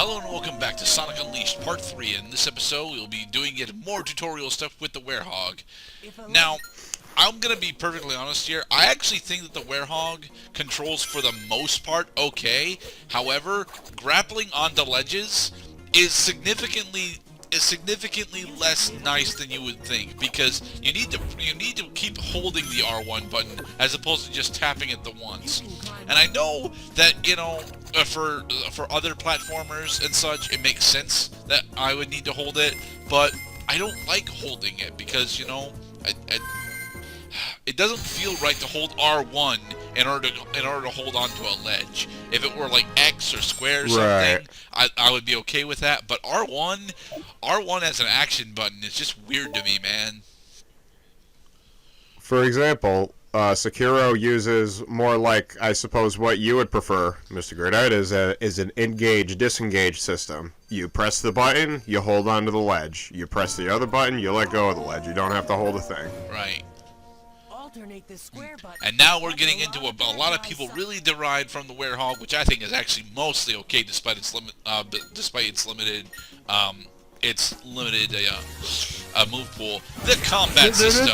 Hello and welcome back to Sonic Unleashed Part 3. In this episode, we'll be doing yet more tutorial stuff with the Werehog. Now, I'm going to be perfectly honest here. I actually think that the Werehog controls, for the most part, okay. However, grappling onto ledges is significantly less nice than you would think, because you need to keep holding the R1 button as opposed to just tapping it the once. And I know that, you know, for other platformers and such, it makes sense that I would need to hold it, but I don't like holding it because, you know, it doesn't feel right to hold R1 in order to hold onto a ledge. If it were like X or square or something, I would be okay with that. But R1 as an action button is just weird to me, man. For example, Sekiro uses more like, I suppose, what you would prefer, Mr. Gerdat, is an engage-disengage system. You press the button, you hold onto the ledge. You press the other button, you let go of the ledge. You don't have to hold a thing. Right. And now we're getting into a lot of people really deride from the Werehog, which I think is actually mostly okay despite its limited move pool. The combat system.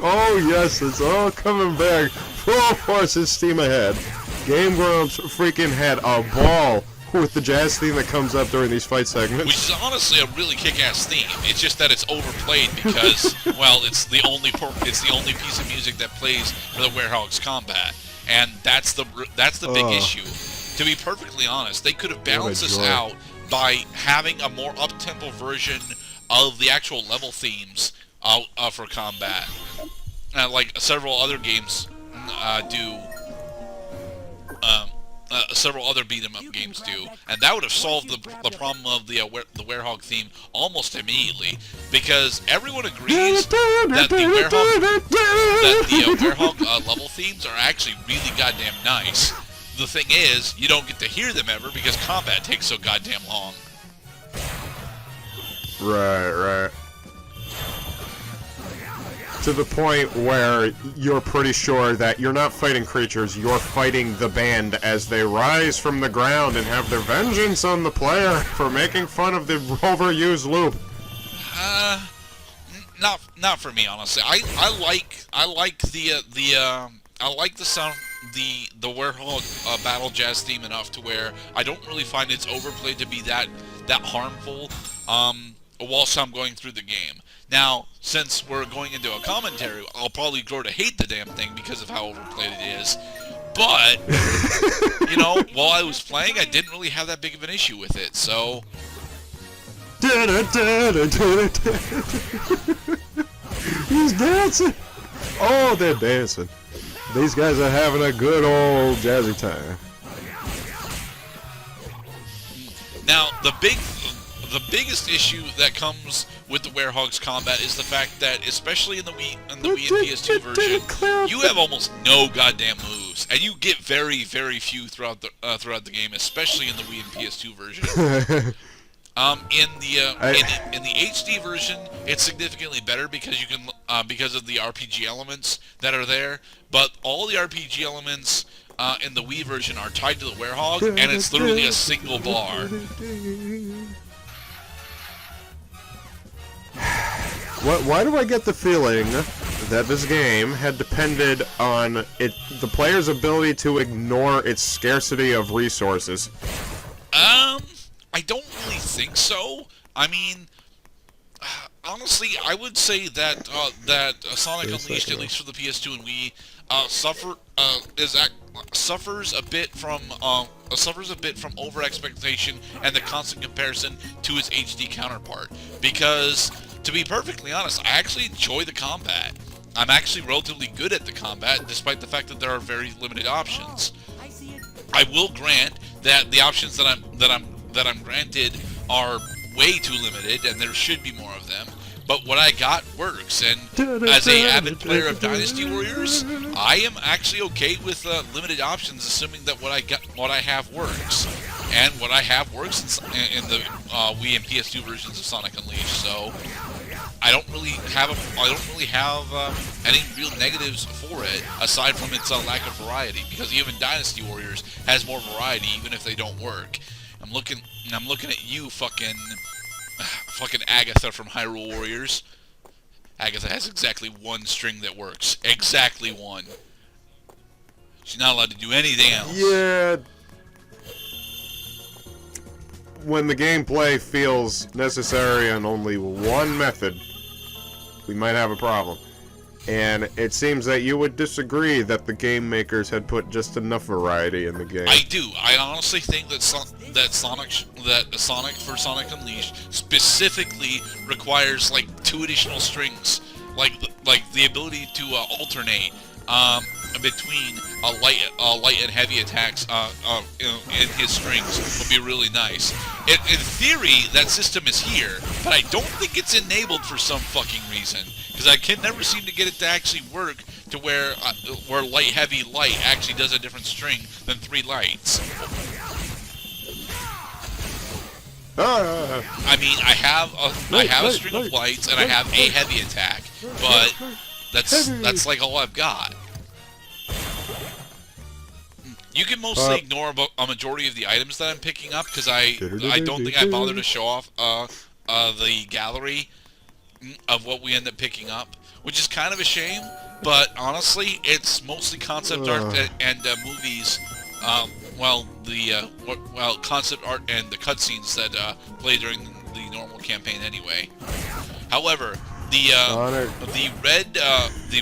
Oh yes, it's all coming back. Full force and steam ahead. Game Grumps freaking had a ball with the jazz theme that comes up during these fight segments. Which is honestly a really kick-ass theme. It's just that it's overplayed because, well, it's the only piece of music that plays for the Werehog's combat, and that's the big issue. To be perfectly honest, they could have balanced this out by having a more up-tempo version of the actual level themes for combat, like several other games do. Several other beat-em-up games do, and that would have solved the problem of the Werehog theme almost immediately, because everyone agrees that the Werehog level themes are actually really goddamn nice. The thing is, you don't get to hear them ever because combat takes so goddamn long. Right. To the point where you're pretty sure that you're not fighting creatures, you're fighting the band as they rise from the ground and have their vengeance on the player for making fun of the overused loop. Not for me, honestly. I like the sound, the Werehog battle jazz theme enough to where I don't really find its overplay to be that harmful whilst I'm going through the game. Now, since we're going into a commentary, I'll probably grow to hate the damn thing because of how overplayed it is. But, you know, while I was playing, I didn't really have that big of an issue with it, so... He's dancing! Oh, they're dancing. These guys are having a good old jazzy time. Now, the biggest issue that comes with the Werehog's combat is the fact that, especially in the Wii and PS2 version, you have almost no goddamn moves, and you get very, very few throughout the game, especially in the Wii and PS2 version. In the HD version, it's significantly better because you can because of the RPG elements that are there. But all the RPG elements in the Wii version are tied to the Werehog, and it's literally a single bar. Why do I get the feeling that this game had depended on the player's ability to ignore its scarcity of resources? I don't really think so. I mean, honestly, I would say that Sonic Unleashed, at least for the PS2 and Wii, suffers a bit from over expectation and the constant comparison to its HD counterpart. Because, to be perfectly honest, I actually enjoy the combat. I'm actually relatively good at the combat, despite the fact that there are very limited options. I will grant that the options that I'm granted are way too limited, and there should be more of them. But what I got works, and as an avid player of Dynasty Warriors, I am actually okay with limited options, assuming that what I have works, and what I have works in the Wii and PS2 versions of Sonic Unleashed. So I don't really have any real negatives for it aside from its lack of variety. Because even Dynasty Warriors has more variety, even if they don't work. I'm looking at you, fucking Agatha from Hyrule Warriors. Agatha has exactly one string that works. Exactly one. She's not allowed to do anything else. Yeah. When the gameplay feels necessary on only one method, we might have a problem. And it seems that you would disagree that the game makers had put just enough variety in the game. I do. I honestly think that Sonic for Sonic Unleashed specifically requires like 2 additional strings, like the ability to alternate between light and heavy attacks in his strings would be really nice. In theory, that system is here, but I don't think it's enabled for some fucking reason. Because I can never seem to get it to actually work to where light, heavy, light actually does a different string than 3 lights. I mean, I have a string of lights and I have a heavy attack, but that's like all I've got. You can mostly ignore a majority of the items that I'm picking up because I don't think I bother to show off the gallery of what we end up picking up, which is kind of a shame, but honestly, it's mostly concept art and movies. Concept art and the cutscenes that play during the normal campaign anyway. However, the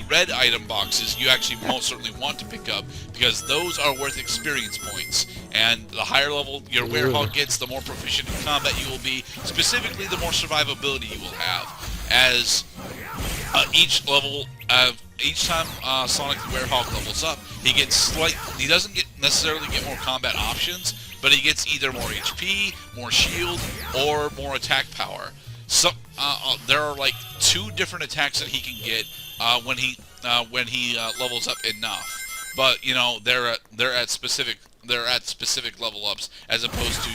red item boxes you actually most certainly want to pick up because those are worth experience points. And the higher level your Werehog gets, the more proficient in combat you will be. Specifically, the more survivability you will have. As each time Sonic the Werehog levels up, he doesn't necessarily get more combat options, but he gets either more HP, more shield, or more attack power. So there are like 2 different attacks that he can get when he levels up enough. But you know they're at specific level ups as opposed to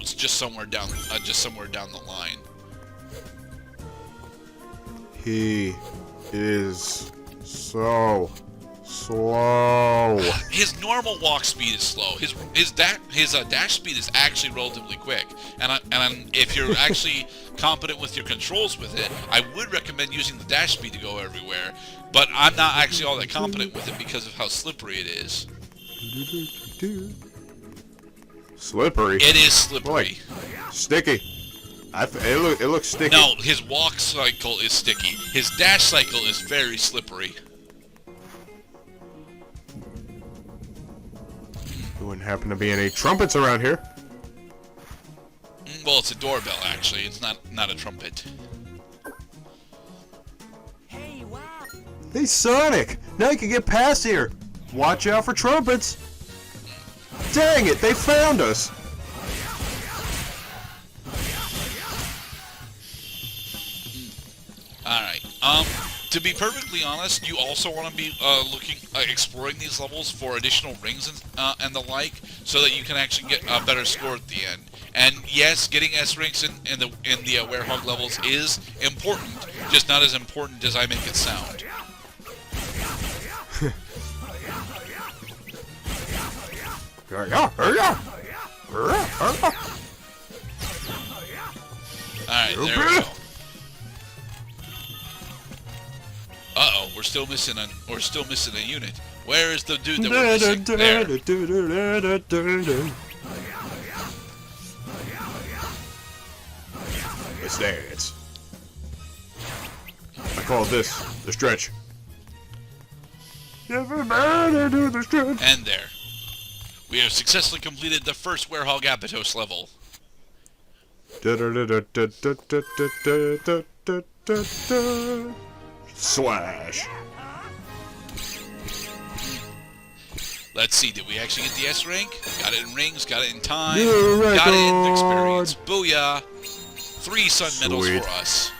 it's just somewhere down the line. He is so slow. His normal walk speed is slow. His dash speed is actually relatively quick. And if you're actually competent with your controls with it, I would recommend using the dash speed to go everywhere. But I'm not actually all that competent with it because of how slippery it is. Slippery? It is slippery. Like, sticky. It looks sticky. No, his walk cycle is sticky. His dash cycle is very slippery. There wouldn't happen to be any trumpets around here. Well, it's a doorbell, actually. It's not a trumpet. Hey, Sonic! Now you can get past here! Watch out for trumpets! Dang it, they found us! Alright, to be perfectly honest, you also want to be exploring these levels for additional rings and the like, so that you can actually get a better score at the end. And yes, getting S ranks in the Werehog levels is important, just not as important as I make it sound. Alright, there we go. Uh-oh, we're still missing a unit. Where is the dude that we're missing? There. Let's dance. I call this the stretch. Everybody do the stretch. And there. We have successfully completed the first Were-hog Apotos level. Slash. Let's see, did we actually get the S rank? Got it in rings, got it in time, got it in experience. Booyah! 3 sun medals for us.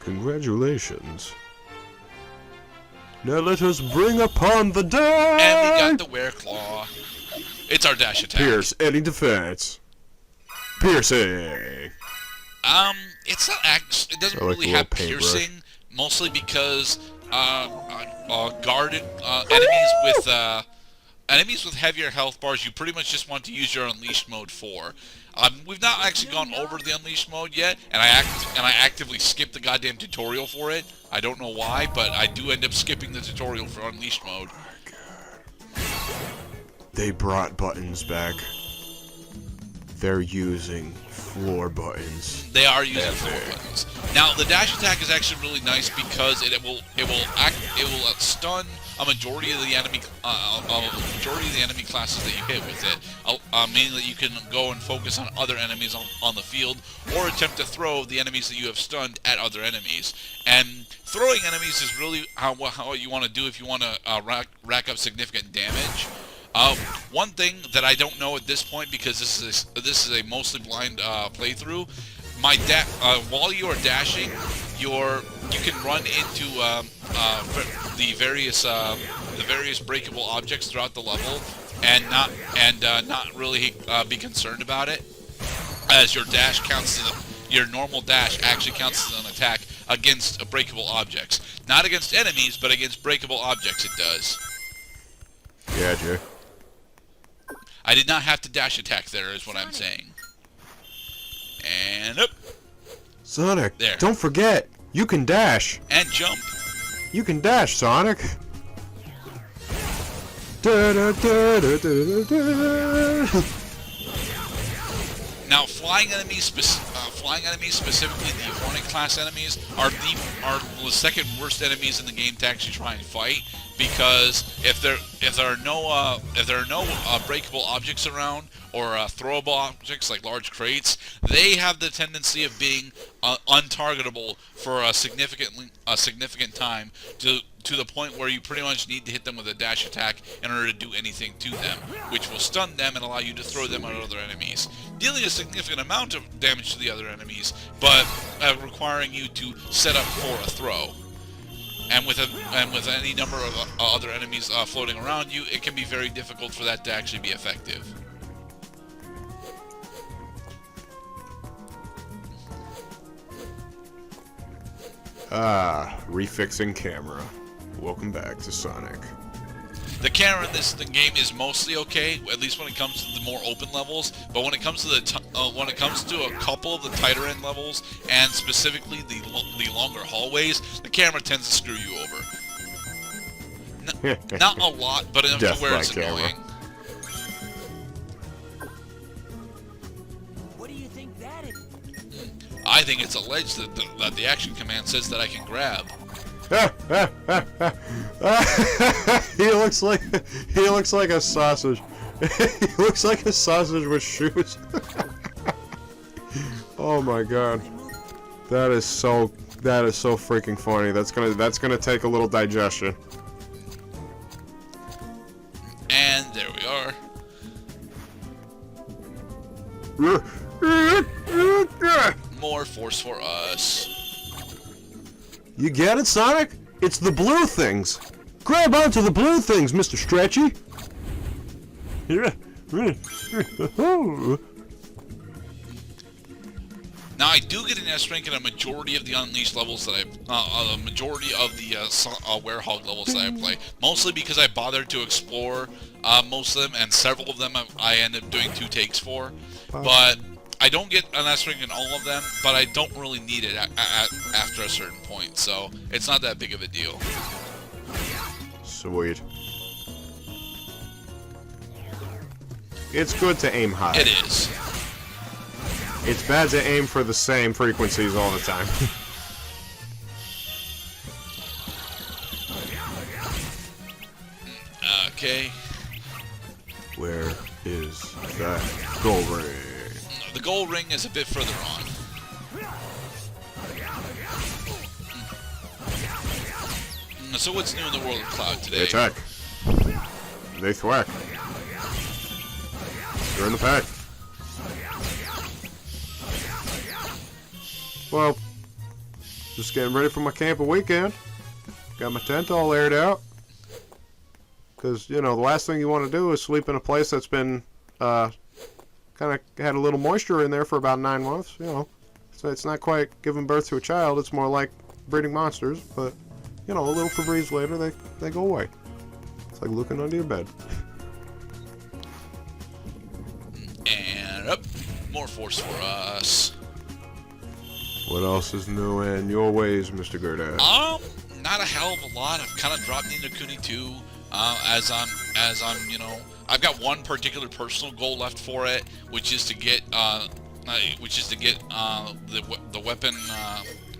Congratulations. Now let us bring upon the day! And we got the Wereclaw. It's our dash attack. Pierce any defense. Piercing. It's not it doesn't I like really the have little paintbrush. piercing, mostly because guarded enemies with heavier health bars, you pretty much just want to use your Unleashed mode for. We've not actually gone over the Unleashed mode yet, and I actively skip the goddamn tutorial for it. I don't know why, but I do end up skipping the tutorial for Unleashed mode. They brought buttons back. They're using floor buttons. They are using floor buttons. Now the dash attack is actually really nice because it will stun a majority of the enemy classes that you hit with it. Meaning that you can go and focus on other enemies on the field, or attempt to throw the enemies that you have stunned at other enemies. And throwing enemies is really how you want to do if you want to rack up significant damage. One thing that I don't know at this point, because this is a mostly blind playthrough, while you are dashing, you can run into the various breakable objects throughout the level, and not really be concerned about it, as your normal dash actually counts as an attack against breakable objects, not against enemies, but against breakable objects. It does. Yeah, Jay. I did not have to dash attack there, is what I'm saying. And up. Sonic, There. don't forget, you can dash. And jump. You can dash, Sonic. Da, da, da, da, da, da. Now, flying enemies, specifically the Hornet class enemies, are the second worst enemies in the game to actually try and fight, because if there are no breakable objects around, or throwable objects like large crates, they have the tendency of being untargetable for a significant time, to the point where you pretty much need to hit them with a dash attack in order to do anything to them, which will stun them and allow you to throw them at other enemies, dealing a significant amount of damage to the other enemies, but requiring you to set up for a throw. And with any number of other enemies floating around you, it can be very difficult for that to actually be effective. Refixing camera. Welcome back to Sonic. The camera in this game is mostly okay, at least when it comes to the more open levels. But when it comes to a couple of the tighter end levels, and specifically the longer hallways, the camera tends to screw you over. Not a lot, but enough Death to where by it's camera. annoying. What do you think that is? I think it's a ledge that the action command says that I can grab. He looks like a sausage. He looks like a sausage with shoes. Oh my god. That is so freaking funny. That's gonna take a little digestion. And there we are. More force for us. You get it, Sonic? It's the blue things. Grab onto the blue things, Mr. Stretchy. Now, I do get an S rank in a majority of the Unleashed levels that a majority of the Werehog levels that I play. Mostly because I bothered to explore most of them, and several of them I end up doing 2 takes for. But I don't get an S rank in all of them, but I don't really need it after a certain point, so it's not that big of a deal. Sweet. It's good to aim high. It is. It's bad to aim for the same frequencies all the time. Okay. Where is that gold ring? The gold ring is a bit further on. So what's new in the world of Cloud today? They attack. They thwack. They're in the pack. Well, just getting ready for my camping weekend. Got my tent all aired out. Because, you know, the last thing you want to do is sleep in a place that's been kind kind of had a little moisture in there for about 9 months, you know. So it's not quite giving birth to a child. It's more like breeding monsters. But, you know, a little Febreze later, they go away. It's like looking under your bed. And up. More force for us. What else is new in your ways, Mr. Gerdat? Not a hell of a lot. I've kind of dropped into Kuni 2. As I'm, you know, I've got one particular personal goal left for it, which is to get the weapon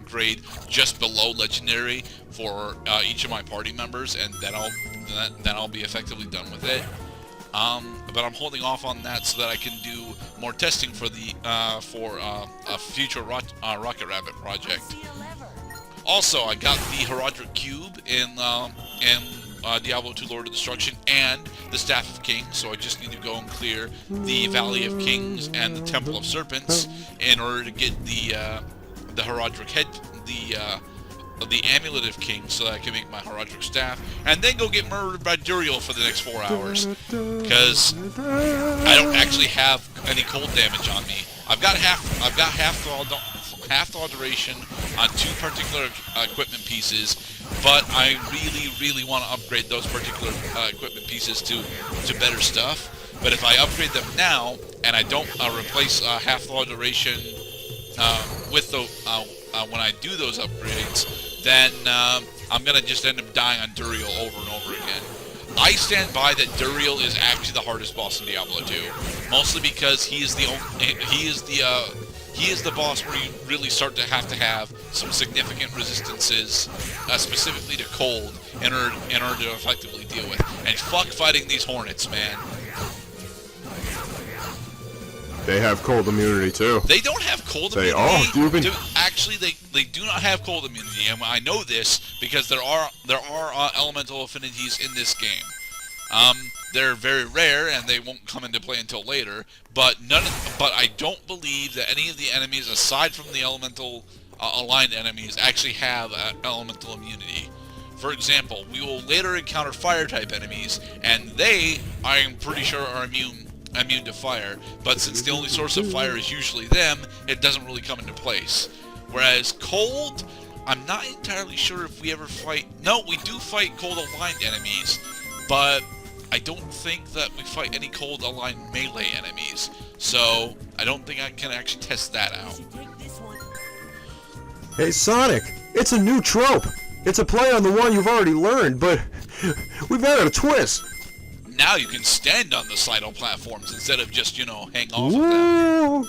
grade just below legendary for each of my party members, and then I'll be effectively done with it. But I'm holding off on that so that I can do more testing for the a future Rocket Rabbit project. Also, I got the Herodric Cube in Diablo 2 Lord of Destruction and the Staff of Kings, so I just need to go and clear the Valley of Kings and the Temple of Serpents in order to get the Herodric head, the Amulet of Kings, so that I can make my Herodric staff, and then go get murdered by Duriel for the next 4 hours, because I don't actually have any cold damage on me. I've got half thaw duration on 2 particular equipment pieces, but I really want to upgrade those particular equipment pieces to better stuff. But if I upgrade them now and I don't replace half thaw duration with the when I do those upgrades, then I'm gonna just end up dying on Duriel over and over again. I stand by that Duriel is actually the hardest boss in Diablo 2, mostly because he is the boss where you really start to have some significant resistances, specifically to cold, in order to effectively deal with. And fuck fighting these hornets, man. They have cold immunity too. They don't have cold immunity. Actually, they do not have cold immunity, and I know this because there are elemental affinities in this game. They're very rare, and they won't come into play until later. But I don't believe that any of the enemies, aside from the elemental aligned enemies, actually have elemental immunity. For example, we will later encounter fire-type enemies, and they, I'm pretty sure, are immune to fire, but since the only source of fire is usually them, it doesn't really come into place. Whereas cold, I'm not entirely sure if we ever fight. No, we do fight cold aligned enemies, but I don't think that we fight any cold aligned melee enemies, so I don't think I can actually test that out. Hey Sonic, it's a new trope. It's a play on the one you've already learned, but we've added a twist. Now you can stand on the slidal platforms instead of just, you know, hang off of them.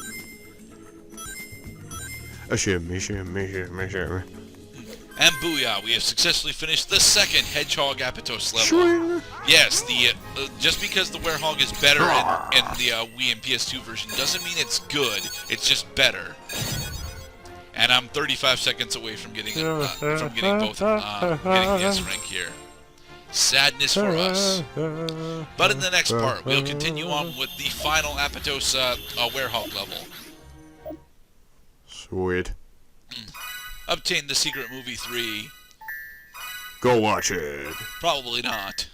A shimmy, shimmy, shimmy, shimmy. And booyah, we have successfully finished the second Hedgehog Apotos level. Yes, just because the Werehog is better in the Wii and PS2 version doesn't mean it's good. It's just better. And I'm 35 seconds away from getting both getting the S rank here. Sadness for us. But in the next part, we'll continue on with the final Apotos Werehog level. Sweet. Obtain the Secret Movie 3. Go watch it. Probably not.